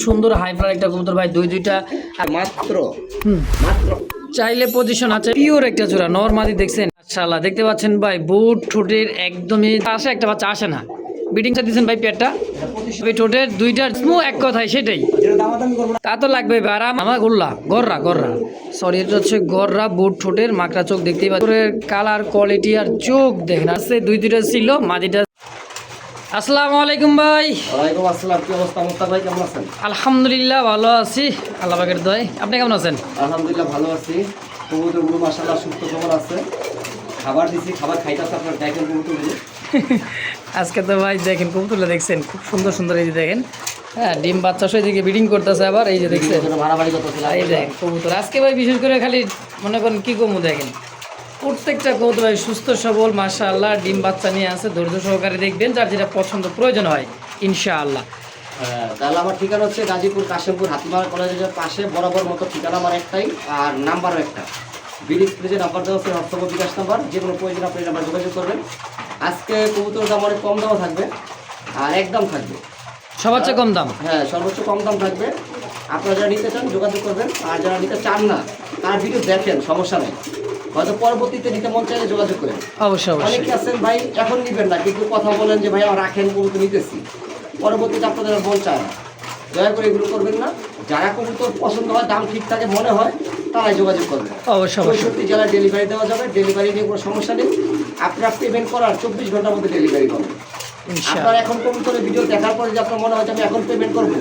সুন্দর হাইফ্লার একটা কবুতর ভাই, দুইটা মাত্র মাত্র চাইলে পজিশন আছে। পিওর একটা জোড়া নর মাদি দেখছেন, মাশাআল্লাহ দেখতে পাচ্ছেন ভাই, বুট ঠোঁটের একদমই আসে, একটা বাচ্চা আসে না। বিডিংটা দিচ্ছেন ভাই পেটটা, ঠোঁটের দুইটা স্মু, এক কথায় সেটাই তা তো লাগবে। আর আমার গররা সরি, এটা হচ্ছে গররা, বুট ঠোঁটের মাকড়া চোখ দেখতেই পাচ্ছেন, কালার কোয়ালিটি আর চোখ দেখেন আছে, দুইটা ছিল মাদিটা। আসসালামু আলাইকুম ভাই। ওয়ালাইকুম আসসালাম। কি অবস্থা মোস্তাক ভাই, কেমন আছেন? আলহামদুলিল্লাহ ভালো আছি, আল্লাহ পাকের দয়ায়। আপনি কেমন আছেন? আলহামদুলিল্লাহ ভালো আছি। কবুতরগুলো মাশাআল্লাহ সুস্থ সবল আছে, খাবার দিছি, খাবার খাইতেছে। আপনার দেখেন কবুতরগুলো আজকে তো ভাই দেখেন কবুতরগুলো দেখছেন খুব সুন্দর সুন্দর, এই যে দেখেন, হ্যাঁ ডিম বাচ্চা সহ এদিকে ব্রিডিং করতেছে আবার, এই যে দেখছেন মারামারি করতেছিল। এই দেখেন কবুতর আজকে ভাই বিশেষ করে খালি মনে করেন কি কমু, দেখেন প্রত্যেকটা কবুতর ভাই সুস্থ সবল মাশাআল্লাহ, ডিম বাচ্চা নিয়ে আছে। ধৈর্য সহকারে দেখবেন, যার যেটা পছন্দ প্রয়োজন হয় ইনশাআল্লাহ। তাহলে আমার ঠিকানা হচ্ছে গাজীপুর কাশিমপুর হাতিমারা কলেজের পাশে, বরাবর মতো ঠিকানা আমার একটাই, আর নাম্বারও একটা। বিডিস প্লেজে নাম্বার দেওয়া হচ্ছে হোয়াটসঅ্যাপ বিকাশ নাম্বার, যে কোনো প্রয়োজন আপনি নাম্বার যোগাযোগ করবেন। আজকে কবুতর দাম অনেক কম দামও থাকবে, আর একদম থাকবে সবার চেয়ে কম দাম। হ্যাঁ, সর্বোচ্চ কম দাম থাকবে। আপনারা যারা নিতে চান যোগাযোগ করবেন, আর যারা নিতে চান না তার ভিডিও দেখেন, সমস্যা নেই, হয়তো পরবর্তীতে নিতে মন চাইলে যোগাযোগ করেন। অবশ্যই অবশ্যই। অনেকে আছেন ভাই এখন নিবেন না, কিন্তু কথা বলেন যে ভাই আমার রাখেন, কবুতর নিতেছি, পরবর্তীতে আপনাদের মন চায় না। দয়া করে এগুলো করবেন না। যারা কবুতর পছন্দ হয়, দাম ঠিক থাকে মনে হয়, তারাই যোগাযোগ করবেন। অবশ্যই অবশ্যই। 64 জেলায় ডেলিভারি দেওয়া যাবে, ডেলিভারি নিয়ে কোনো সমস্যা নেই। আপনারা পেমেন্ট করার 24 ঘন্টার মধ্যে ডেলিভারি পাবেন। আপনার এখন কবুতরের ভিডিও দেখার পরে যে আপনার মনে হয় যে আমি এখন পেমেন্ট করবো,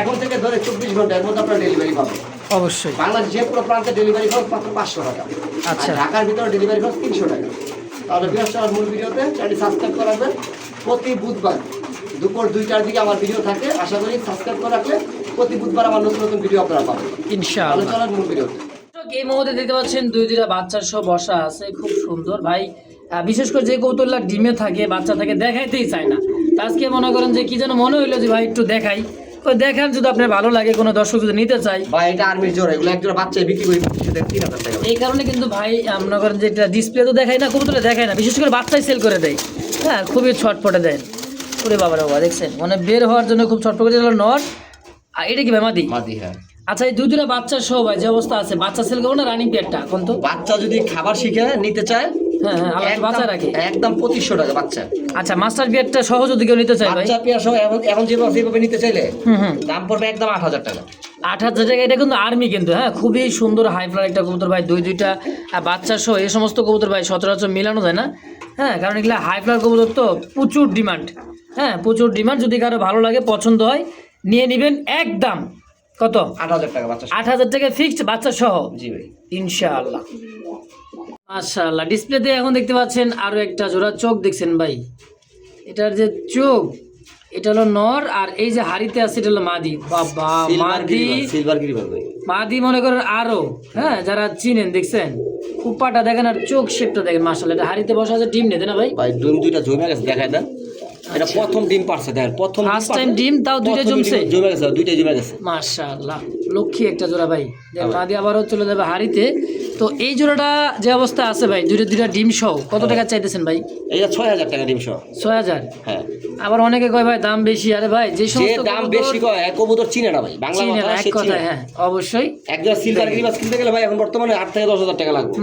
এখন থেকে ধরে 24 ঘন্টার মধ্যে আপনার ডেলিভারি পাবেন। অবশ্যই। বাংলাদেশ যে কোনো প্রান্তে ডেলিভারি খরচ মাত্র 500 টাকা। আচ্ছা। ঢাকার ভিতরে ডেলিভারি খরচ 300 টাকা। তাহলে বৃহস্পতিবার মূল ভিডিওতে চ্যানেলটি সাবস্ক্রাইব করে রাখবেন। প্রতি বুধবার দুপুর 2টার দিকে আমার ভিডিও থাকে, আশা করি সাবস্ক্রাইব করে রাখলে প্রতি বুধবার আমার নতুন নতুন ভিডিও আপনারা পাবেন ইনশাআল্লাহ। তাহলে চলেন মূল ভিডিওতে। এই মুহূর্তে দেখতে পাচ্ছেন দুইটা বাচ্চার সহ বসা আছে, খুব সুন্দর ভাই। বিশেষ করে যে কৌতুল্লা ডিমে থাকে, বাচ্চা থাকে, দেখাইতেই চায় না। তা আজকে মনে করেন যে কি যেন মনে হইলো যে ভাই একটু দেখাই, তো দেখান যদি আপনার ভালো লাগে, কোনো দর্শক যদি নিতে চাই। ভাই এটা আর্মির জোড়া, এগুলো একজোড়া বাচ্চা বিক্রি করি 3000 টাকা। এই কারণে কিন্তু ভাই মনে করেন যে এটা ডিসপ্লে তো দেখাই না, কবুতরে দেখাই না, বিশেষ করে বাচ্চাই সেল করে দেয়। হ্যাঁ, খুবই ছটপটে দেয়। ওরে বাবার বাবা, দেখছেন মানে বের হওয়ার জন্য খুব ছটপট করে দিল নর। আর এটা কি ভাই মাদি? মাদি, হ্যাঁ। আচ্ছা, এই দুইটা বাচ্চা সহ ভাই যে অবস্থা আছে, বাচ্চা সেল করবো না রানিং পেয়ারটা এখন তো? বাচ্চা যদি খাবার শিখে নিতে চায়, হ্যাঁ হ্যাঁ, আলাদা বাচ্চা রাখে একদম 2500 টাকা বাচ্চা। আচ্ছা, মাস্টার পেয়ারটা সহ যদি কেউ নিতে চায় ভাই, বাচ্চা পেয়ার সহ এখন যেভাবে নিতে চাইলে দাম পড়বে একদম 8000 টাকা। 8000 টাকা। এটা কিন্তু আর্মি কিন্তু, হ্যাঁ খুবই সুন্দর হাইফ্লার একটা কবুতর ভাই, দুইটা বাচ্চা সহ। এই সমস্ত কবুতর ভাই সচরাচর মিলানো যায় না, হ্যাঁ, কারণ এগুলো হাইফ্লার কবুতর তো প্রচুর ডিমান্ড। হ্যাঁ, প্রচুর ডিমান্ড। যদি কারো ভালো লাগে, পছন্দ হয়, নিয়ে নেবেন। একদম কত? 8000 টাকা বাচ্চা। 8000 টাকা ফিক্সড বাচ্চা সহ। জি ভাই, ইনশাআল্লাহ। মাশাআল্লাহ। ডিসপ্লেতে এখন দেখতে পাচ্ছেন আরো একটা জোড়া চোখ, দেখছেন ভাই, এটার যে চোখ, এটা হলো নর, আর এই যে হাড়িতে আছে এটা হলো মাদি। বাবা, মাদি সিলভার গিরিবাল ভাই, মাদি মনে করেন আরো, হ্যাঁ যারা চিনেন, দেখছেন উপাটা দেখেন আর চোখ শেপটা দেখেন, মাশাআল্লাহ। এটা হাড়িতে বসা আছে, ডিম নেই না ভাই? ভাই ডিম দুইটা জমে গেছে, দেখাই দেন। এটা প্রথম ডিম পারছে, দেখেন প্রথম ফার্স্ট টাইম ডিম, তাও দুইটা জমছে, জমে গেছে, দুইটাই জমে গেছে। মাশাআল্লাহ, লক্ষ্মী একটা জোড়া ভাই। মাদি আবারও চলে যাবে হাড়িতে। তো এই জোড়াটা যে অবস্থা আছে ভাই, দুইটা ডিম সহ কত টাকা চাইতেছেন ভাই? এইটা 6000 টাকা ডিম সহ। 6000? হ্যাঁ। আবার অনেকে কয় ভাই দাম বেশি। আরে ভাই, যে সমস্ত দাম বেশি কয় এক কবুতর চিনে না ভাই, বাংলা চিনে না, কথা এক সে কথা, চিনে। হ্যাঁ অবশ্যই। একজন সিলভার গিরিবাল কিনতে গেলে ভাই এখন বর্তমানে 8 থেকে 10000 টাকা লাগবে।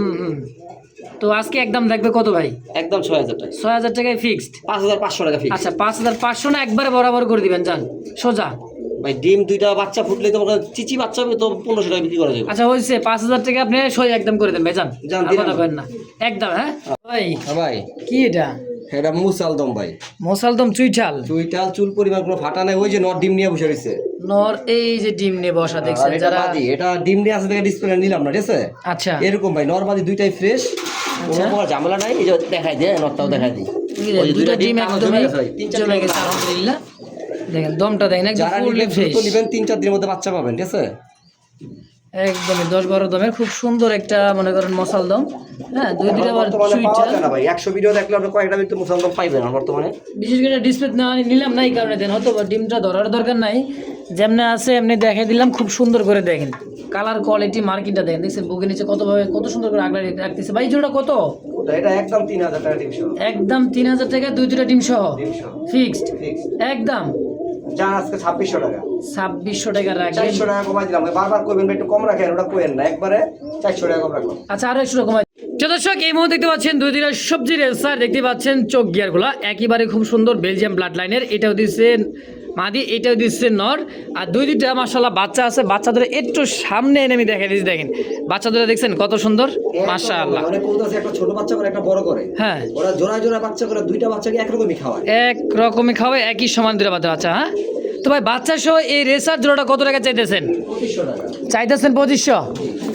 তো আজকে একদম দেখবে কত ভাই? একদম 6000 টাকা। 6000 টাকায় ফিক্সড। 5500 টাকা ফিক্স। আচ্ছা, 5500 না, একবারে বরাবর করে দিবেন, যান সোজা। ভাই ডিম দুইটা বাচ্চা ফুটলে তো চিচি বাচ্চা হবে তো 1500 টাকা বিক্রি করা যাবে। আচ্ছা হয়েছে, 5000 টাকা আপনি সই একদম করে দেন ভাই, যান। যান, আর দিলাম। কথা করেন না একদম। হ্যাঁ ভাই, হ্যাঁ ভাই, কি এটা? এটা মুসালদম ভাই, মোসালদম চুইঠাল। চুইটাল চুল পরিমাণ কোনো ফাটা নাই, ওই যে নর ডিম নিয়ে বসে রয়েছে। নর এই যে ডিম নিয়ে বসা, দেখছেন যারা। এটা ডিম নিয়ে আছে দেখে ডিসপ্লে নিলাম না, ঠিক আছে? আচ্ছা, এরকম ভাই নরমালি দুইটাই ফ্রেশ, কোনো প্রকার ঝামেলা নাই। এই যে দেখাই দে, নরটাও দেখাই দিই। ওই যে দুইটা ডিম একদম জমে গেছে ভাই, 3-4 জমে গেছে, আলহামদুলিল্লাহ। দেখেন দমটা দেখেন, একদম যারা ফুললি নিবেন ফ্রেশ, দ্রুত নিবেন, 3-4 দিনের মধ্যে বাচ্চা পাবেন, ঠিক আছে? একদমই 10-12 দমের খুব সুন্দর একটা মনে করেন মশাল দম। হ্যাঁ, দুইটা আবার বর্তমানে পাওয়া চুইঠাল। যায় না ভাই, 100 ভিডিও দেখলে আপনি কয়েকটা কিন্তু মুসালদম পাইবেন না বর্তমানে। বিশেষ করে ডিসপ্লে না নিলাম না, এই কারণে দেন, হয়তো ডিমটা ধরার দরকার নাই, যেমনি আছে এমনি দেখাই দিলাম। খুব সুন্দর করে দেখেন কালার কোয়ালিটি, মার্কিংটা দেখেন, দেখছেন বুকের নিচে কত সুন্দর করে আগলা রাখতেছে ভাই। জোড়া কত? এটা একদম 3000 টাকা ডিম সহ। একদম 3000 টাকা, দুইটা ডিম সহ ডিম সহ ফিক্সড ফিক্স। একদম। যা আজকে 2600 টাকা। 2600 টাকা রাখবেন। 400 টাকা কমাই দিলাম, বারবার কইবেন ভাই একটু কম রাখেন, ওটা কইেন না, একবারে 400 টাকা কম রাখলাম। আচ্ছা আরো 100 কমাই। দর্শক এই মুহূর্তে দেখতে পাচ্ছেন দুই দিনের সবজি রেসার, দেখতে পাচ্ছেন চোখ গিয়ারগুলো একেবারে খুব সুন্দর বেলজিয়াম ব্লাড লাইনের। এটাও দিচ্ছে মাদি, এটাও দিচ্ছে নর, আর দুইটা মাশাআল্লাহ বাচ্চা আছে। বাচ্চাদের একটু সামনে এনে আমি দেখাই দিচ্ছি, দেখেন বাচ্চাদের দেখছেন কত সুন্দর মাশাআল্লাহ। অনেক কবুতর আছে একটা ছোট বাচ্চা করে একটা বড় করে, হ্যাঁ ওরা জোড়া জোড়া বাচ্চা করে, দুইটা বাচ্চাকে একরকমই খাওয়ায়, এক রকমই খাওয়ায়, একই সমান দুটো বাচ্চা। হ্যাঁ তো ভাই বাচ্চা সহ এই রেসার জোড়াটা কত টাকা চাইতেছেন? 2500 টাকা চাইতেছেন 2500।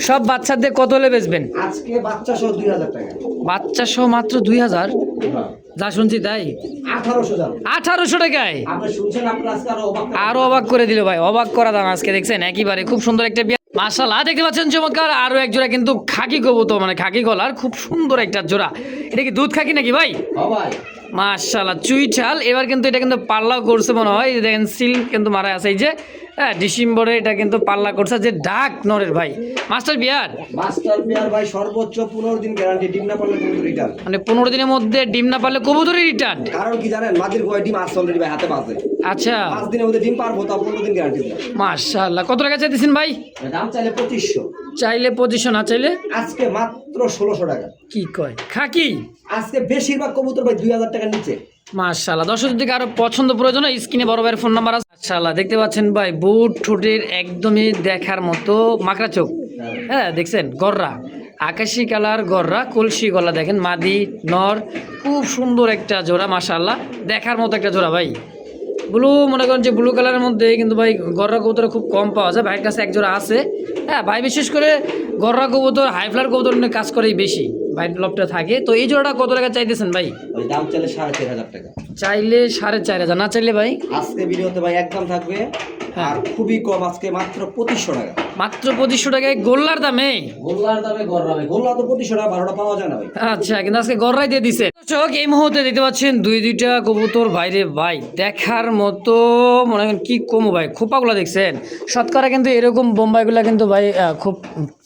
সব বাচ্চাদের কত হলে বেচবেন? আজকে বাচ্চা সহ 2000 টাকা। বাচ্চা সহ মাত্র 2000? যা শুনছি তাই 1800 দাম। 1800 টাকায়? আপনি শুনছেন, আপনি আজকে আরো অবাক করে দিল ভাই, অবাক করা দাম আজকে। দেখছেন একেবারে খুব সুন্দর একটা বিয়া মাশাআল্লাহ, দেখতে পাচ্ছেন চমৎকার। আরো এক জোড়া কিন্তু খাকি কবুতর, মানে খাকি গলার, খুব সুন্দর একটা জোড়া। এটা কি দুধ খাকি নাকি ভাই? ভাই মাশাআল্লাহ চুই ছাল। এবার কিন্তু এটা কিন্তু পাল্লা করছে মনে হয়, দেখেন সিল কিন্তু মারা আছে। এই যে হ্যাঁ ডিসেম্বরে এটা কিন্তু পাল্লা করছে, যে ডাক নরের ভাই মাস্টার বিয়ার। মাস্টার বিয়ার ভাই সর্বোচ্চ 15 দিন গ্যারান্টি, ডিম না পারলে কবুতর রিটার্ন। মানে 15 দিনের মধ্যে ডিম না পারলে কবুতরই রিটার্ন। কারণ কি জানেন, মাদির গোয় ডিম আসছে অলরেডি ভাই, হাতে বাজে। আচ্ছা 5 দিনের মধ্যে ডিম পারবো, তা 15 দিন গ্যারান্টি দিলাম। মাশাআল্লাহ কত টাকা চাইতেছেন ভাই? দাম চাইলে 2500, চাইলে 2500, না চাইলে আজকে মাত্র 1600 টাকা। কি কয় খাকি? আজকে বেশিরভাগ কবুতর ভাই 2000 টাকার নিচে। মাশাআল্লাহ দর্শক যদি আরো পছন্দ প্রয়োজন হয় স্ক্রিনে বড় ভাইয়ের ফোন নাম্বার আছে। মাশাআল্লাহ দেখতে পাচ্ছেন ভাই বুট ঠোঁটের একদমই দেখার মতো মাকড়া চোখ। হ্যাঁ দেখছেন গররা, আকাশি কালার গররা, কলসি গলা, দেখেন মাদি নর, খুব সুন্দর একটা জোড়া মাশাআল্লাহ, দেখার মতো একটা জোড়া ভাই। ব্লু মনে করেন যে ব্লু কালারের মধ্যে কিন্তু ভাই গররা কবুতর খুব কম পাওয়া যায়, ভাইয়ের কাছে এক জোড়া আছে। হ্যাঁ ভাই বিশেষ করে গররা কবুতর হাইফ্লার কবুতর নিয়ে কাজ করেই বেশি, ভাইয়ের লবটা থাকে। তো এই জোড়াটা কত টাকা চাইতেছেন ভাই? ওই দাম চাইলে 4500 টাকা। চাইলে 4500, না চাইলে ভাই? আজকে ভিডিওতে ভাই একদম থাকবে আর খুবই কম, আজকে মাত্র 2500 টাকা। মাত্র 2500 টাকায় গোল্লার দামে? গোল্লার দামে গররা ভাই, গোল্লা তো 2500 টাকা, 12টা পাওয়া যায় না ভাই। আচ্ছা কিন্তু আজকে গররাই দিয়ে দিছে। দর্শক এই মুহূর্তে দেখতে পাচ্ছেন দুইটা কবুতর বাইরে ভাই দেখার মতো, মনে করেন কি কম ভাই। খোপাগুলো দেখছেন, শতকরা কিন্তু এরকম বোম্বাইগুলো কিন্তু ভাই খুব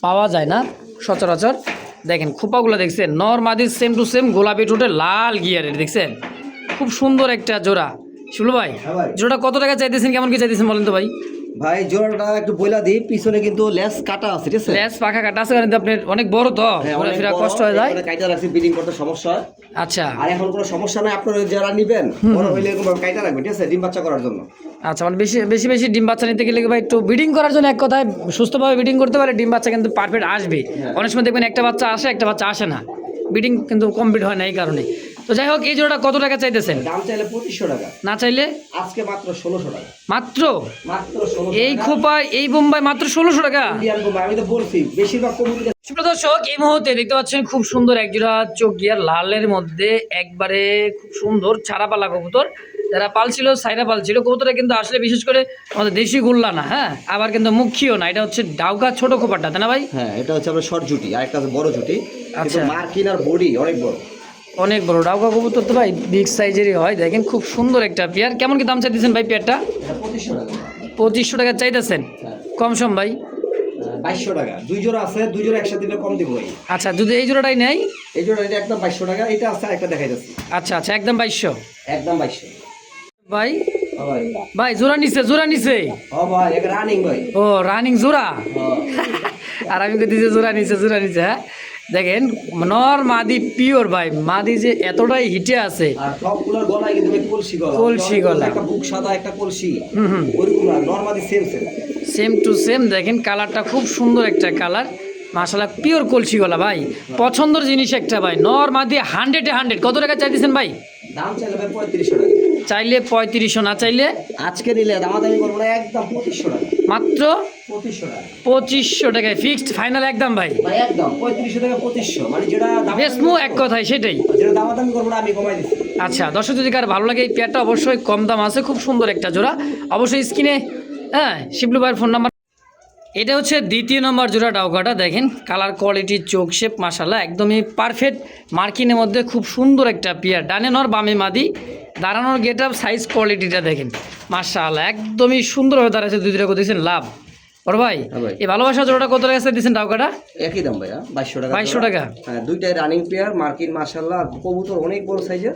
পাওয়া যায় না সচরাচর। দেখেন খোপাগুলো দেখছেন, নর মাদির সেম টু সেম, গোলাপি ঠোঁটে লাল গিয়ারের, দেখছেন খুব সুন্দর একটা জোড়া। শিবলু ভাই জোড়াটা কত টাকা চাইতেছেন, কেমন কি চাইতেছেন বলেন তো ভাই? ভাই জোড়াটা একটু বইলা দিই, পিছনে কিন্তু লেস কাটা আছে, ঠিক আছে? লেস পাখা কাটা আছে, কারণ আপনার অনেক বড় তো ঘোরাফেরা কষ্ট হয়ে যায়। কাইটা রাখছি, বিডিং করতে সমস্যা হয়। আচ্ছা আর এখন কোনো সমস্যা নাই, আপনারা যারা নিবেন বড় হইলে এরকম কাইটা রাখবেন, ঠিক আছে, ডিম বাচ্চা করার জন্য। আচ্ছা মানে বেশি বেশি বেশি ডিম বাচ্চা নিতে গেলে ভাই একটু ব্রিডিং করার জন্য, এক কথায় সুস্থভাবে ব্রিডিং করতে পারলে ডিম বাচ্চা কিন্তু পারফেক্ট আসবে। অনেক সময় দেখবেন একটা বাচ্চা আসে, একটা বাচ্চা আসে না, ব্রিডিং কিন্তু কমপ্লিট হয় না এই কারণে। তো যাই হোক এই জোড়াটা কত টাকা চাইতেছেন? দাম চাইলে 2500 টাকা, না চাইলে আজকে মাত্র 1600 টাকা। মাত্র 1600 এই খোপা এই বোম্বাই মাত্র 1600 টাকা। ইন্ডিয়ান বোম্বাই, আমি তো বলছি বেশিরভাগ কবুতর। সুপ্রিয় দর্শক এই মুহূর্তে দেখতে পাচ্ছেন খুব সুন্দর এক জোড়া চোখ গিয়ার লালের মধ্যে, একবারে খুব সুন্দর ছাড়াপালা কবুতর। যারা পালছিল সাইরা পালছিল কবুতরটা কিন্তু আসলে বিশেষ করে আমাদের দেশি গুল্লা না, হ্যাঁ আবার কিন্তু মুখিও না, এটা হচ্ছে ডাউকা ছোট খোপাটা, তাই না ভাই? হ্যাঁ এটা হচ্ছে আমরা শর্ট জুটি, আর একটা আছে বড় জুটি। আচ্ছা মার্কিন আর বডি অনেক বড়, অনেক বড় ডাউকা কবুতর তো ভাই বিগ সাইজেরই হয়। দেখেন খুব সুন্দর একটা পেয়ার। কেমন কি দাম চাইতেছেন ভাই পেয়ারটা? 2500 টাকা। 2500 টাকা চাইতেছেন? কম সম ভাই 2200 টাকা। দুই জোড়া আছে, দুই জোড়া একসাথে দিলে কম দিব ভাই। আচ্ছা যদি এই জোড়াটাই নেই? এই জোড়া এটা একদম 2200 টাকা, এটা আছে একটা দেখাই যাচ্ছে। আচ্ছা আচ্ছা একদম 2200। একদম 2200 ভাই। ভাই ভাই জোড়া নিছে, জোড়া নিছে। ও ভাই এক রানিং ভাই। ও রানিং জোড়া। আর আমি কইতেছি জোড়া নিছে, জোড়া নিছে। হ্যাঁ দেখেন নর মাদি পিওর ভাই, মাদি যে এতটাই হিটে আছে। আর সবগুলোর গলায় কিন্তু ভাই কলসি গলা, কলসি গলা, একটা বুক সাদা একটা কলসি, ওইরকম না, normally same same same to same. দেখেন কালারটা খুব সুন্দর একটা কালার মাশাআল্লাহ, পিওর কলসি গলা ভাই, পছন্দের জিনিস একটা ভাই। নর মাদি 100-এ 100। কত টাকা চাইতেছেন ভাই? দাম চাইলে ভাই 3500 টাকা। চাইলে 3500, না চাইলে? আজকে নিলে দামাদামি করবো না, একদম 2500 টাকা। মাত্র 2500 টাকা। 2500 টাকায় ফিক্সড ফাইনাল একদম ভাই? ভাই একদম 3500 টাকা 2500, মানে যেটা বেসমু এক কথায় সেটাই। যেটা দামাদামি করবো না আমি কমাই দিচ্ছি। আচ্ছা দর্শক যদি কার ভালো লাগে এই পেয়ারটা অবশ্যই কম দাম আছে, খুব সুন্দর একটা জোড়া। অবশ্যই স্ক্রিনে হ্যাঁ শিবলু ভাইয়ের ফোন নাম্বার। এটা হচ্ছে দ্বিতীয় নম্বর জোড়া ডাউকাটা। দেখেন কালার কোয়ালিটি চোখ শেপ মাশাআল্লাহ একদমই পারফেক্ট, মার্কিনের মধ্যে খুব সুন্দর একটা পেয়ার। ডানে নর বামে মাদি, দাঁড়ানোর গেট আপ সাইজ কোয়ালিটিটা দেখেন মাশাআল্লাহ একদমই সুন্দরভাবে দাঁড়াচ্ছে। দুই দুটা দেখছেন লাভ বড় ভাই হ্যাঁ ভাই। এই ভালোবাসা জোড়াটা কত টাকা দিচ্ছেন ডাউকাটা? একই দাম ভাইয়া, 2200 টাকা। 2200 টাকা। হ্যাঁ, দুইটাই রানিং পেয়ার, মার্কিন মাশাআল্লাহ, কবুতর অনেক বড় সাইজের,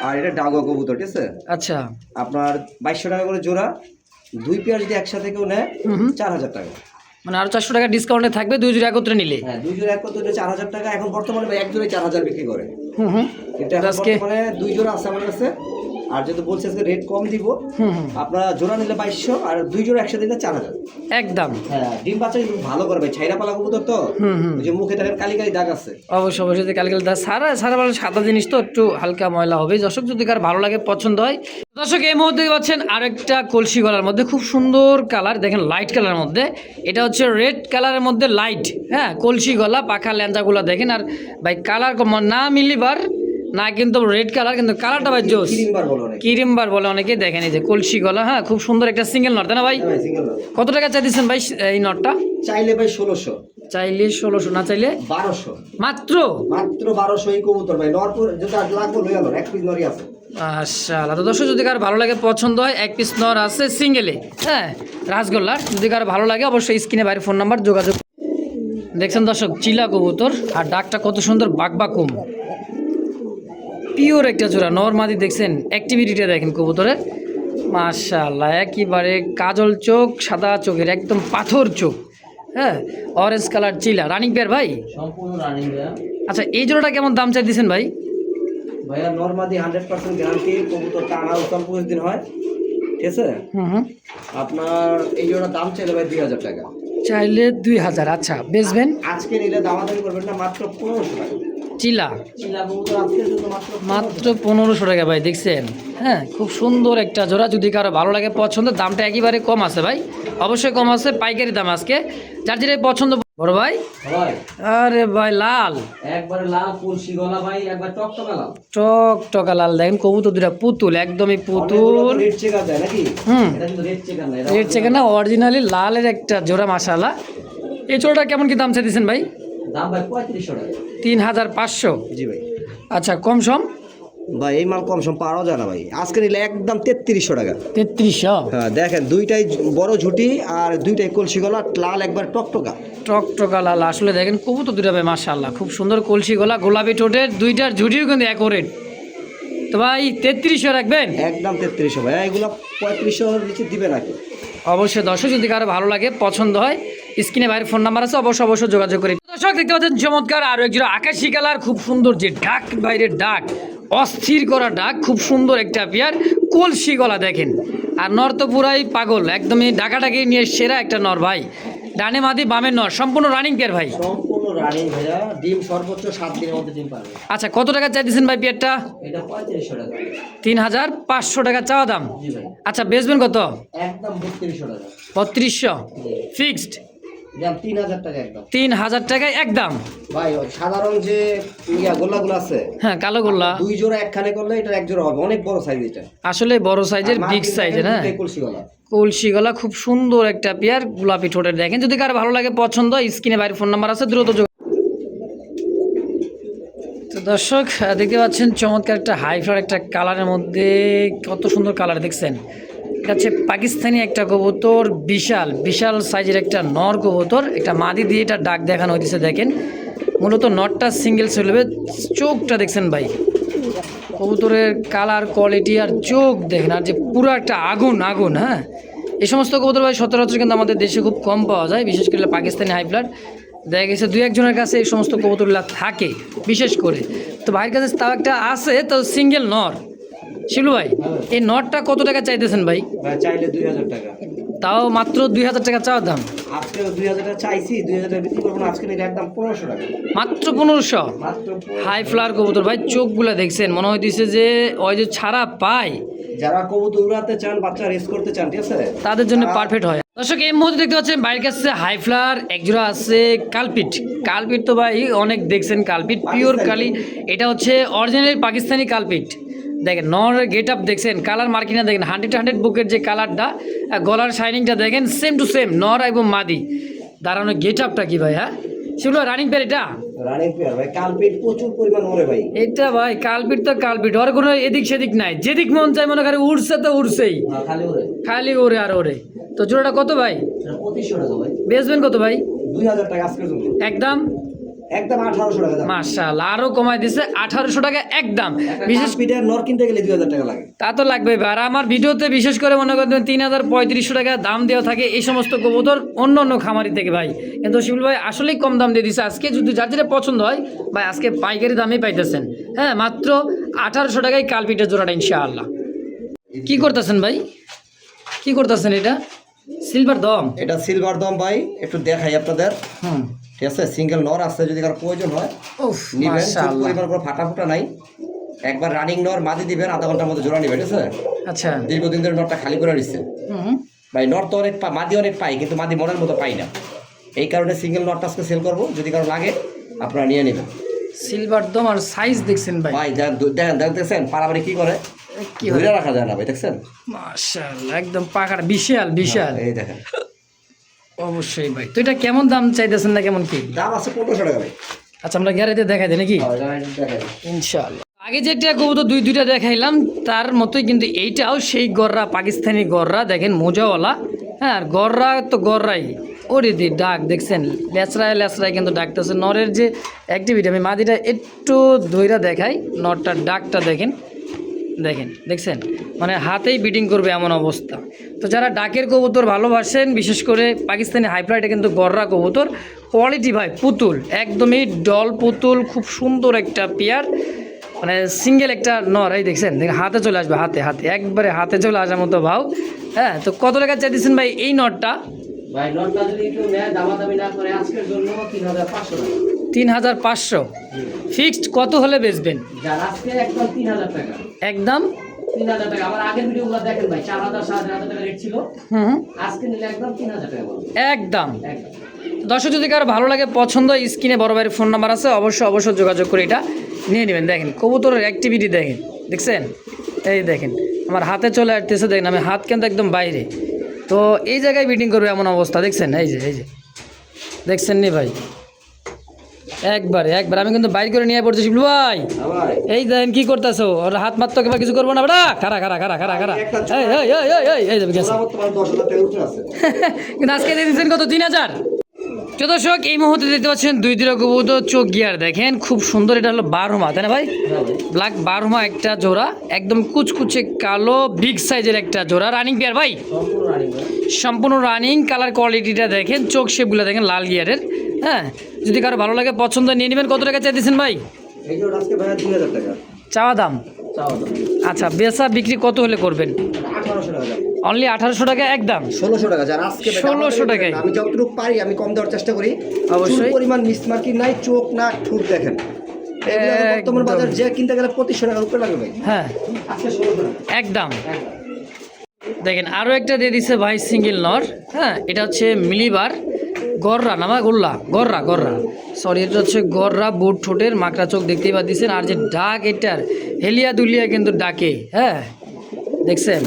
আর এটা ডাগা কবুতর, ঠিক আছে? আচ্ছা আপনার 2200 টাকা করে জোড়া, দুই পেয়ার যদি একসাথে কেউ নেয় 4000 টাকা। মানে আরো 400 টাকা ডিসকাউন্টে থাকবে দুই জোড়া একত্রে নিলে। হ্যাঁ, দুই জোড়া এক করতে 4000 টাকা। এখন বর্তমানে ভাই এক জোড়ায় 4000 বিক্রি করে। কিন্তু এখন আজকে বর্তমানে দুই জোড়া আছে আমার কাছে, আর যেহেতু বলছে আজকে রেট কম দিব, আপনারা জোড়া নিলে 2200 আর দুই জোড়া একসাথে নিলে 4000 একদম। হ্যাঁ, ডিম বাচ্চা কিন্তু ভালো করে ভাই, ছাইরা পালা কবুতর তো, ওই যে মুখে দেখেন কালি কালি দাগ আছে। অবশ্যই অবশ্যই যে কালকে সারা সারা ভালো সাদা জিনিস তো একটু হালকা ময়লা হবে। দর্শক যদি কার ভালো লাগে পছন্দ হয়, দর্শক এই মুহূর্তে পাচ্ছেন আরেকটা কলসি গলার মধ্যে খুব সুন্দর কালার, দেখেন লাইট কালারের মধ্যে, এটা হচ্ছে রেড কালারের মধ্যে লাইট, হ্যাঁ কলসি গলা, পাখা ল্যাঞ্জাগুলো দেখেন। আর ভাই কালার না মিলিবার না, কিন্তু রেড কালার, কিন্তু কালারটা ভাই জোস, ক্রিমবার বলে অনেক। কিরিমবার বলে অনেকে, দেখেন এই যে কলসি গলা, হ্যাঁ খুব সুন্দর একটা সিঙ্গেল নট, তাই না ভাই? হ্যাঁ ভাই, সিঙ্গেল না। কত টাকা চাই দিচ্ছেন ভাই এই নটটা? চাইলে ভাই 1600, চাইলে 1600, না চাইলে 1200, মাত্র মাত্র 1200 এই কবুতর ভাই। নরপুর যেটা লাগবে লই আলো, এক পিস নরই আছে। মাশাআল্লাহ। তো দর্শক যদি কার ভালো লাগে পছন্দ হয়, এক পিস নর আছে সিঙ্গেলে, হ্যাঁ রাসগোল্লার, যদি কার ভালো লাগে অবশ্যই স্ক্রিনে বাইরে ফোন নাম্বার যোগাযোগ। দেখছেন দর্শক চিলা কবুতর, আর ডাকটা কত সুন্দর, বাকবাকুম, পিওর একটা জোড়া নর মাদি। দেখছেন অ্যাক্টিভিটিটা দেখেন কবুতরের, মাশাআল্লাহ একেবারে কাজল চোখ, সাদা চোখের একদম পাথর চোখ, হ্যাঁ অরেঞ্জ কালার চিলা, রানিং পেয়ার ভাই? সম্পূর্ণ রানিং ভাইয়া। আচ্ছা এই জোড়াটা কেমন দাম চাই দিচ্ছেন ভাই? ভাইয়া নরমাদি 100% গ্যারান্টি, কবুতর টানা উত্তম 25 দিন হয়, ঠিক আছে? আপনার এই জোড়া দাম চাইলে ভাই 2000 টাকা। চাইলে 2000। আচ্ছা বেচবেন? আজকে নিলে দামাদামি করবেন না, মাত্র 1500 টাকা। চিলা চিলা কবুতর আজকের জন্য মাত্র 1500 টাকা ভাই, দেখছেন? হ্যাঁ খুব সুন্দর একটা জোড়া, যদি কারো ভালো লাগে পছন্দ, দামটা একেবারে কম আছে ভাই, অবশ্যই কম আছে, পাইকারি দাম আজকে, যার যেটা পছন্দ। বড় ভাই ভাই, আরে ভাই লাল, একবারে লাল কলসি গলা ভাই, একবার টকটকা লাল, টকটকা লাল, দেখেন কবুতর দুটা পুতুল, একদমই পুতুল। রেড চেকার যায় নাকি? হুম এটা কিন্তু রেড চেকার না, রেড চেকেন না, অরিজিনালি লালের একটা জোড়া, মাশাআল্লাহ। এই জোড়াটা কেমন কি দাম চাইছেন ভাই? দাম ভাই 3500 টাকা। 3500? জি ভাই। আচ্ছা কম সম ভাই এই মাল কম সম পাওয়া যায় না ভাই, আজকে নিলে একদম 3300 টাকা। 3300? হ্যাঁ দেখেন, দুইটাই বড় ঝুটি আর দুইটাই কলসি গলা, লাল একবার টকটকা। টকটকা লাল, আসলে দেখেন কবুতর দুটা ভাই মাশাআল্লাহ খুব সুন্দর, কলসি গলা, গোলাপি ঠোঁটের, দুইটার ঝুটিও কিন্তু অ্যাকোরেট। তো ভাই 3300 রাখবেন? একদম 3300 ভাই, এগুলো 3500 নিচে দিবে নাকি? অবশ্যই দর্শক যদি কারো ভালো লাগে পছন্দ হয়, স্ক্রিনে বাইরের ফোন নাম্বার আছে, অবশ্যই যোগাযোগ করি। দর্শক দেখতে পাচ্ছেন চমৎকার আরো একজন আকাশি কালার, খুব সুন্দর যে ডাক, বাইরের ডাক অস্থির করা ডাক, খুব সুন্দর একটা পেয়ার, কলসি গলা দেখেন। আর নর তো পুরাই পাগল, একদমই ডাকাটাকে নিয়ে সেরা একটা নর ভাই, ডানে মাদি বামে নর, সম্পূর্ণ রানিং পেয়ার ভাই। সম্পূর্ণ রানিং ভাইয়া, ডিম সর্বোচ্চ 7 দিনের মধ্যে ডিম পারবে। আচ্ছা কত টাকা চাইতেছেন ভাই পেয়ারটা? এটা 3500 টাকা। 3500 টাকা চাওয়া দাম? জি ভাই। আচ্ছা বেচবেন কত? একদম 3200 টাকা। 3200 ফিক্সড? দাম 3000 টাকা একদম। 3000 টাকায় একদম ভাই সাধারণ যে গোল্লাগুলো আছে, হ্যাঁ কালো গোল্লা, দুই জোড়া একখানে করলে এটা এক জোড়া হবে, অনেক বড় সাইজ এটা, আসলে বড় সাইজের, বিগ সাইজের। হ্যাঁ কলসি গলা, কলসি গলা, খুব সুন্দর একটা পেয়ার, গোলাপি ঠোঁটের দেখেন, যদি কারো ভালো লাগে পছন্দ, স্ক্রিনে বাইরে ফোন নাম্বার আছে, দ্রুত যোগাযোগ। তো দর্শক দেখতে পাচ্ছেন চমৎকার একটা হাই ফ্লার একটা কালারের মধ্যে, কত সুন্দর কালার দেখছেন, এটা হচ্ছে পাকিস্তানি একটা কবুতর, বিশাল বিশাল সাইজের একটা নর কবুতর, একটা মাদি দিয়ে এটা ডাক দেখানো হয়েছে, দেখেন মূলত নটটা সিঙ্গেল চলবে, চোখটা দেখছেন ভাই, কবুতরের কালার কোয়ালিটি আর চোখ দেখেন, আর যে পুরো একটা আগুন আগুন। হ্যাঁ এই সমস্ত কবুতর ভাই সচরাচর কিন্তু আমাদের দেশে খুব কম পাওয়া যায়, বিশেষ করে পাকিস্তানি হাই ফ্লার, দেখা গেছে দুই একজনের কাছে এই সমস্ত কবুতরগুলো থাকে বিশেষ করে, তো ভাইয়ের কাছে তাও একটা আছে, তো সিঙ্গেল নর। শিলু ভাই এই নটটা কত টাকা চাইতেছেন ভাই? চাইলে 2000 টাকা। তাও মাত্র 2000 টাকা চাওয়ার দাম? আজকে 2000 টাকা চাইছি, 2000 টাকা বিক্রি করবো না, আজকে নিলে একদম 1500 টাকা। মাত্র 1500? মাত্র হাই ফ্লার কবুতর ভাই, চোখগুলা দেখছেন, মনে হইতেছে যে ওই যে ছাড়া পায়, যারা কবুতর উড়াতে চান, বাচ্চা রেস করতে চান, ঠিক আছে, তাদের জন্য পারফেক্ট হয়। দর্শক এই মুহূর্তে দেখতে পাচ্ছেন বাইরের কাছে হাই ফ্লার একজোড়া আছে, কালপিট। কালপিট তো ভাই অনেক দেখছেন, কালপিট পিওর কালি, এটা হচ্ছে অরিজিনাল পাকিস্তানি কালপিট। দেখেন নরের গেট আপ দেখছেন, কালার মার্কিনা দেখেন, 100 বুকের যে কালারটা, গলার শাইনিংটা দেখেন, সেম টু সেম নর এবং মাদি, দাঁড়ানো গেট আপটা কি ভাই? হ্যাঁ সেগুলো রানিং পেয়ার, এটা রানিং পেয়ার ভাই, কালপিট প্রচুর পরিমাণ ওরে ভাই, এটা ভাই কালপিট তো কালপিট, ওর কোনো এদিক সেদিক নাই, যেদিক মন চাই মনে করে উড়ছে তো উড়ছেই, খালি ওরে, খালি ওরে আর ওরে। তো জোড়াটা কত ভাই? এটা 2500 টাকা ভাই। বেচবেন কত ভাই? 2000 টাকা আজকের জন্য। একদম একদম 1800 টাকা দাম। মাশাআল্লাহ, আরো কমাই দিছে 1800 টাকা একদম। বিশেষ স্পিডের নর কিনতে গেলে 2000 টাকা লাগে। তা তো লাগবে ভাই। আর আমার ভিডিওতে বিশেষ করে মনে করেন 3500 টাকা দাম দেওয়া থাকে এই সমস্ত কবুতর অন্য অন্য খামারি থেকে ভাই, কিন্তু শিবুল ভাই আসলেই কম দাম দিয়ে দিছে আজকে। যদি যার যেটা পছন্দ হয় ভাই আজকে পাইকারি দামে পাইতেছেন। হ্যাঁ, মাত্র 1800 টাকায় কালপিটের জোড়াটা ইনশাআল্লাহ। কি করতেছেন ভাই? কি করতেছেন? এটা সিলভার দম। এটা সিলভার দম ভাই, একটু দেখাই আপনাদের। হুম, ঠিক আছে, সিঙ্গেল নর আছে, যদি কারো প্রয়োজন হয় উফ নিবেন। মাশাআল্লাহ। পরিমাণ কোনো ফাটা ফুটা নাই, একবার রানিং নর মাদি দিবেন, আধা ঘন্টার মধ্যে জোড়া নিবেন। ঠিক আছে, আচ্ছা। দীর্ঘদিন ধরে নরটা খালি করে দিচ্ছে হুম, ভাই। নর তো অনেক মাদি অনেক পাই, কিন্তু মাদি মনের মতো পাই না। এই কারণে সিঙ্গেল নরটা আজকে সেল করবো, যদি কারো লাগে আপনারা নিয়ে নেবেন। সিলভার দম আর সাইজ দেখছেন ভাই? ভাই দেখেন দেখতেছেন পারাবারি কি করে, কি ধরে রাখা যায় না ভাই, দেখছেন? মাশাআল্লাহ, একদম পাকাটা বিশাল বিশাল। এই দেখেন, অবশ্যই ভাই। তো এটা কেমন দাম চাইতেছেন না কেমন কি? দাম আছে 1500 টাকা ভাই। আচ্ছা, আমরা গ্যারেতে দেখাই দিই নাকি? দেখাই। ইনশাআল্লাহ। আগে যেটা কবুতর দুইটা দেখাইলাম তার মতোই কিন্তু এইটাও সেই গররা, পাকিস্তানি গররা। দেখেন মোজাওয়ালা। হ্যাঁ, আর গররা তো গররাই। ওরে দি ডাক দেখছেন, লেচড়ায় লেচড়ায় কিন্তু ডাকতেছে। নরের যে অ্যাক্টিভিটি, আমি মাদিটা একটু ধৈরা দেখাই। নরটার ডাকটা দেখেন, দেখেন দেখছেন, মানে হাতেই বিটিং করবে এমন অবস্থা। তো যারা ডাকের কবুতর ভালোবাসেন, বিশেষ করে পাকিস্তানি হাইফ্লাইটে কিন্তু গররা কবুতর কোয়ালিটি ভাই, পুতুল একদমই ডল পুতুল, খুব সুন্দর একটা পেয়ার, মানে সিঙ্গেল একটা নর। এই দেখছেন, দেখেন হাতে চলে আসবে, হাতে হাতে একবারে হাতে চলে আসার মতো ভাও। হ্যাঁ, তো কত টাকা চাইতেছেন ভাই এই নটটা? ভাই নরটা যদি একটু নেয়, দামাদামি না করে, আজকের জন্য 3500 টাকা। 3500 ফিক্সড। কত হলে বেচবেন? যার আজকে একদম 3000 টাকা। একদম 3000 টাকা। আমার আগের ভিডিওগুলো দেখেন ভাই, 4000 7500 টাকা রেট ছিল। হুম, আজকে নিলে একদম 3000 টাকা বলবো। একদম। একদম। দর্শক যদি কারো ভালো লাগে, পছন্দ, স্ক্রিনে বড় ভাইয়ের ফোন নাম্বার আছে, অবশ্যই যোগাযোগ করে এটা নিয়ে নেবেন। দেখেন কবুতরের অ্যাক্টিভিটি দেখেন, দেখছেন? এই দেখেন আমার হাতে চলে আসতেছে, দেখেন আমি হাত কিন্তু একদম বাইরে। তো এই জায়গায় বিটিং করবে এমন অবস্থা, দেখছেন? এই যে দেখছেন নি ভাই, একবার আমি কিন্তু বাইর করে নিয়ে পড়তেছি ভাই। ভাই এই দেখেন কি করতেছো, ওর হাত মারতো এবার কিছু করবো না বেটা। খারা এই গেছে। বর্তমানে 10,000 টাকা উঠে আছে। কিন্তু আজকে দিয়ে দিচ্ছেন কত? 3000। তো দর্শক এই মুহূর্তে দেখতে পাচ্ছেন দুই কবুতর, চোখ গিয়ার দেখেন খুব সুন্দর। এটা হলো বারহুমা, তাই না ভাই? ব্ল্যাক বারহুমা একটা জোড়া, একদম কুচকুচে কালো বিগ সাইজের একটা জোড়া, রানিং পেয়ার ভাই, সম্পূর্ণ রানিং। কালার কোয়ালিটিটা দেখেন, চোখ শেপগুলো দেখেন লাল গিয়ারের। হ্যাঁ, যদি কারো ভালো লাগে পছন্দ নিয়ে নেবেন। কত টাকা চাইতেছেন ভাই? এই জন্য আজকে ভাই 2000 টাকা চাওয়া দাম। চাও দাম। আচ্ছা, বেচা বিক্রি কত হলে করবেন? 1800 টাকা দাম। অনলি 1800 টাকা একদম। 1600 টাকা। যার আজকে 1600 টাকায়। আমি যতটুকু পারি আমি কম দেওয়ার চেষ্টা করি। অবশ্যই। চুল পরিমাণ মিসমার্কিং নাই, চোখ নাক ঠোঁট দেখেন। এগুলো বর্তমান বাজার যে কিনতে গেলে 2500 টাকার উপরে লাগবে ভাই। হ্যাঁ, আজকে 1600 টাকা একদম। দেখেন আরও একটা দিয়ে দিচ্ছে ভাই, সিঙ্গেল নর। হ্যাঁ, এটা হচ্ছে মিলিবার গররা না ভাই, গররা সরি, এটা হচ্ছে গররা, বুট ঠোঁটের মাকড়া চোখ দেখতেই পাচ্ছেন। আর যে ডাক এটার হেলিয়া দুলিয়া কিন্তু ডাকে। হ্যাঁ, দেখছেন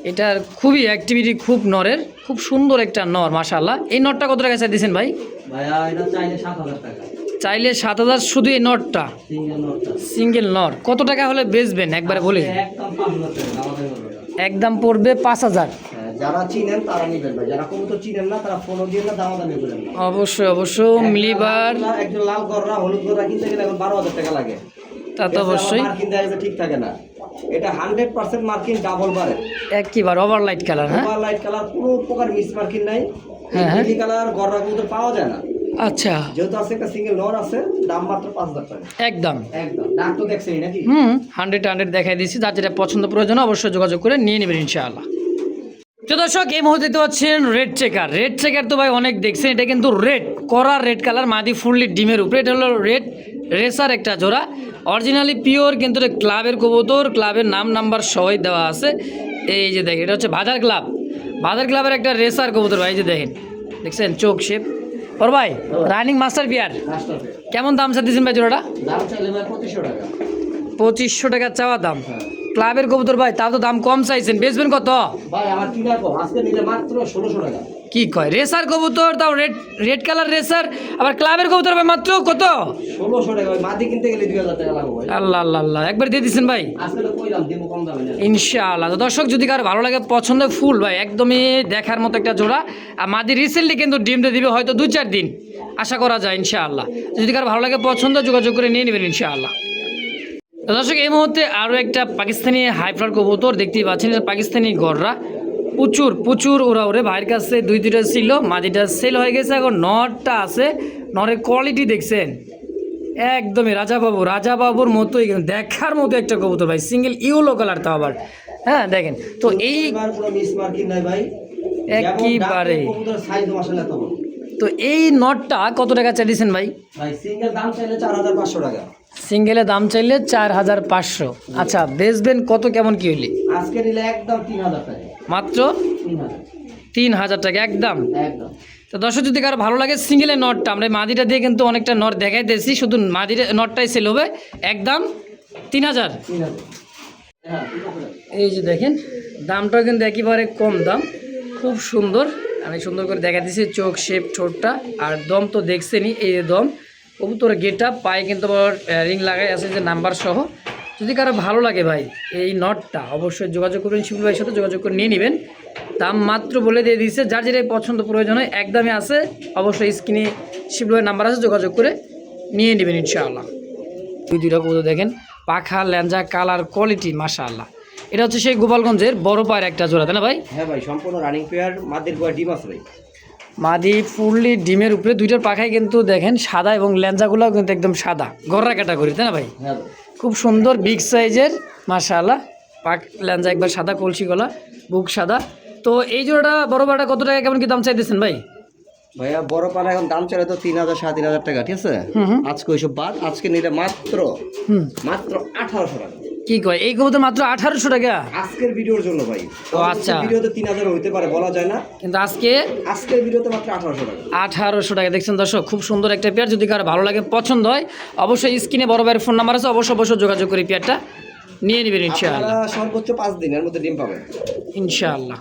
এটার খুবই অ্যাক্টিভিটি, খুব নরের, খুব সুন্দর একটা নর মাশাআল্লাহ। এই নরটা কত টাকা চাই দিয়েছেন ভাই? ভাইয়া এটা চাইলে 7000 টাকা। চাইলে 7000 শুধু এই নরটা, সিঙ্গেল নরটা। সিঙ্গেল নর। কত টাকা হলে বেচবেন একবারে বলি? একদম 5000 টাকা আমাদের বলবেন। একদম পড়বে 5000। যারা চিনেন তারা নেবেন ভাই, যারা কবুতর চিনেন না তারা ফোনও দিয়ে না, দামাদামি করেন না। অবশ্যই মিলিবার। একজন লাল গররা হলুদ গররা কিনতে গেলে এখন 12000 টাকা লাগে। তা তো অবশ্যই। মার্কিন দেখা যাচ্ছে ঠিক থাকে না, এটা 100% মার্কিন ডাবল বারে, একবার ওভারলাইট কালার। হ্যাঁ, ওভার লাইট কালার, কোনো প্রকার মিস মার্কিন নাই। হ্যাঁ। নীলি কালার গররা কবুতর পাওয়া যায় না। আচ্ছা, যেহেতু আছে একটা সিঙ্গেল নর আছে, দাম মাত্র 5000 টাকা একদম। ডাক তো দেখছেনই নাকি? 100 দেখাই দিচ্ছি। যার যেটা পছন্দ প্রয়োজন অবশ্যই যোগাযোগ করে নিয়ে নেবেন ইনশাআল্লাহ। তো দর্শক এই মুহূর্তে দেখতে পাচ্ছেন রেড চেকার তো ভাই অনেক দেখছেন। এটা কিন্তু রেড করা, রেড কালার, মাদি ফুললি ডিমের উপরে। এটা হলো রেড রেসার একটা জোড়া, অরিজিনালি পিওর, কিন্তু এটা ক্লাবের কবুতর, ক্লাবের নাম্বার সবাই দেওয়া আছে। এই যে দেখেন, এটা হচ্ছে বাজার ক্লাবের একটা রেসার কবুতর ভাই। এই যে দেখেন, দেখছেন চোখ শেপ। ওর ভাই রানিং মাস্টার পিয়ার, কেমন দাম চাচ্ছেন ভাই জোড়াটা? দাম চাইলে ভাই 2500 টাকা। 2500 টাকা চাওয়া দাম। ক্লাবের কবুতর ভাই, তাও তো দাম কম চাইছেন, বেচবেন কত? ভাই আমার কিনা কম, আজকে নিলে মাত্র 1600 টাকা। কি কয় রেসার কবুতর, তাও রেড রেড কালার রেসার, আবার ক্লাবের কবুতর ভাই মাত্র কত? 1600 টাকা ভাই, মাদি কিনতে গেলে 2000 টাকা লাগবে ভাই। আল্লাহ আল্লাহ আল্লাহ, একবার দিয়ে দিচ্ছেন ভাই আজকে তো কইলাম দেবো কম দামে না। ইনশাআল্লাহ। তো দর্শক যদি কারো ভালো লাগে পছন্দ ফুল ভাই একদমই দেখার মতো একটা জোড়া। আর মাদি রিসেন্টলি কিন্তু ডিমটা দিবে হয়তো 2-4 দিন আশা করা যায় ইনশাআল্লাহ। যদি কারো ভালো লাগে পছন্দ যোগাযোগ করে নিয়ে নেবেন ইনশাআল্লাহ। তো দর্শক এই মুহূর্তে আরও একটা পাকিস্তানি হাইফ্লার কবুতর দেখতেই পাচ্ছেন, এটা পাকিস্তানি গররা প্রচুর প্রচুর ওরা ওরে ভাইয়ের কাছে 2-2টা ছিল, মাদিটা সেল হয়ে গেছে, এখন নরটা আছে। নরের কোয়ালিটি দেখছেন একদমই রাজাবাবুর মতোই কিন্তু দেখার মতো একটা কবুতর ভাই, সিঙ্গেল ইয়েলো কালার তো আবার। হ্যাঁ দেখেন তো এই এবার পুরো মিস মার্কিং নাই ভাই, একেবারে। কবুতরের সাইজ মাশাআল্লাহ তো। তো এই নটটা কত টাকা চাইছেন ভাই? ভাই সিঙ্গেল দাম চাইলে 4500 টাকা, সিঙ্গেলের দাম চাইলে 4500। আচ্ছা বেচবেন কত কেমন কি হইলে? আজকে নিলে একদম 3000 টাকা, মাত্র 3000 3000 টাকা একদম। একদম। তো দর্শক যদি কারো ভালো লাগে সিঙ্গেলের নটটা, আমরা এই মাদিটা দিয়ে কিন্তু অনেকটা নট দেখাই দিয়েছি, শুধু মাদির নটটাই সেল হবে একদম 3000। 3000 হ্যাঁ ঠিক আছে। এই যে দেখেন দামটাও কিন্তু একেবারে কম দাম, খুব সুন্দর। আমি সুন্দর করে দেখা দিচ্ছি চোখ শেপ ঠোঁটটা, আর দম তো দেখছেনই, এই যে দম কবুতর গেট আপ পায়ে কিন্তু আবার রিং লাগাই আছে যে নাম্বার সহ। যদি কারো ভালো লাগে ভাই এই নটটা অবশ্যই যোগাযোগ করবেন, শিবুল ভাইয়ের সাথে যোগাযোগ করে নিয়ে নেবেন। দাম মাত্র বলে দিয়ে দিচ্ছে, যার যেটাই পছন্দ প্রয়োজন হয় একদমই আছে, অবশ্যই স্ক্রিনে শিবুল ভাইয়ের নাম্বার আছে, যোগাযোগ করে নিয়ে নেবেন ইনশাআল্লাহ। দুইটা কবুতর দেখেন পাখা ল্যাঞ্জা কালার কোয়ালিটি মাশাআল্লাহ। এটা হচ্ছে সেই গোপালগঞ্জের বড় পায়ের একটা জোড়া, তাই না ভাই? হ্যাঁ ভাই সম্পূর্ণ রানিং পেয়ার, মাদের গোয়া ডিম আছে ভাই। মাদি ফুললি ডিমের উপরে, দুইটার পাখায় কিন্তু দেখেন সাদা এবং ল্যাঞ্জাগুলোও কিন্তু একদম সাদা, গররা ক্যাটাগরি, তাই না ভাই? হ্যাঁ ভাই খুব সুন্দর বিগ সাইজের মাশাআল্লাহ, পাক ল্যাঞ্জা একবার সাদা, কলসি গলা, বুক সাদা। তো এই জোড়াটা বড় পাটা কত টাকা কেমন কি দাম চাইতেছেন ভাই? ভাইয়া বড় পানা এখন দাম চলে তো 3000 3500 টাকা, ঠিক আছে। হুম। আজকে ওইসব বাদ, আজকে নিলে মাত্র হুম। 1800 টাকা। কি কয় এই কবুতর মাত্র 1800 টাকা? আজকের ভিডিওর জন্য ভাই। ও আচ্ছা, ভিডিওতে 3000 হইতে পারে বলা যায় না, কিন্তু আজকের ভিডিওতে মাত্র 1800 টাকা। 1800 টাকা দেখছেন দর্শক, খুব সুন্দর একটা পেয়ার। যদি কারো ভালো লাগে পছন্দ হয় অবশ্যই স্ক্রিনে বড় ভাইয়ের ফোন নাম্বার আছে, অবশ্যই যোগাযোগ করে পেয়ারটা নিয়ে নেবেন ইনশাআল্লাহ। আপনারা সর্বোচ্চ 5 দিনের মধ্যে ডিম পাবেন ইনশাআল্লাহ।